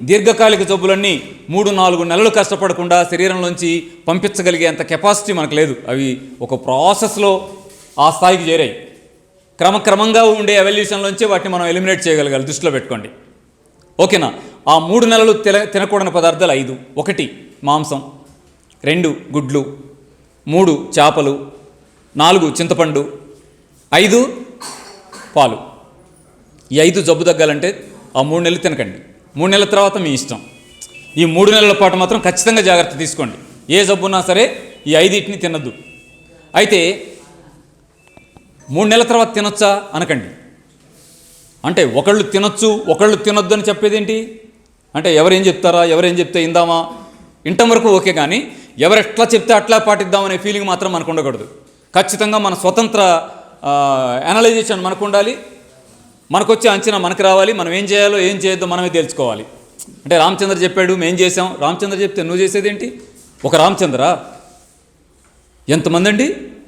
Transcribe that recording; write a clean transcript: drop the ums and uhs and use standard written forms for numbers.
దీర్ఘకాలిక జబ్బులన్నీ 3-4 నెలలు కష్టపడకుండా శరీరంలోంచి పంపించగలిగేంత కెపాసిటీ మనకు లేదు. అవి ఒక ప్రాసెస్లో ఆ స్థాయికి చేరాయి. క్రమక్రమంగా ఉండే ఎవల్యూషన్లోంచి వాటిని మనం ఎలిమినేట్ చేయగలగాలి, దృష్టిలో పెట్టుకోండి. ఓకేనా? ఆ 3 నెలలు తినకూడని పదార్థాలు 5. 1 మాంసం, 2 గుడ్లు, 3 చేపలు, 4 చింతపండు, 5 పాలు. ఈ 5 జబ్బు తగ్గాలంటే ఆ 3 నెలలు తినకండి. 3 నెలల తర్వాత మీ ఇష్టం. ఈ 3 నెలల పాటు మాత్రం ఖచ్చితంగా జాగ్రత్త తీసుకోండి. ఏ జబ్బున్నా సరే ఈ 5 తినద్దు. అయితే 3 నెలల తర్వాత తినొచ్చా అనకండి. అంటే ఒకళ్ళు తినొచ్చు, ఒకళ్ళు తినొద్దు అని చెప్పేదేంటి? అంటే ఎవరేం చెప్తారా, ఎవరేం చెప్తే ఇందామా, ఇంటం వరకు ఓకే, కానీ ఎవరెట్లా చెప్తే అట్లా పాటిద్దామనే ఫీలింగ్ మాత్రం మనకు ఉండకూడదు. ఖచ్చితంగా మన స్వతంత్ర అనలైజేషన్ మనకు ఉండాలి. మనకు వచ్చే అంచనా మనకు రావాలి. మనం ఏం చేయాలో ఏం చేయొద్దో మనమే తెలుసుకోవాలి. అంటే రామచంద్ర చెప్పాడు, మేం చేసాం. రామచంద్ర చెప్తే నువ్వు చేసేదేంటి? ఒక రామచంద్ర ఎంతమంది అండి?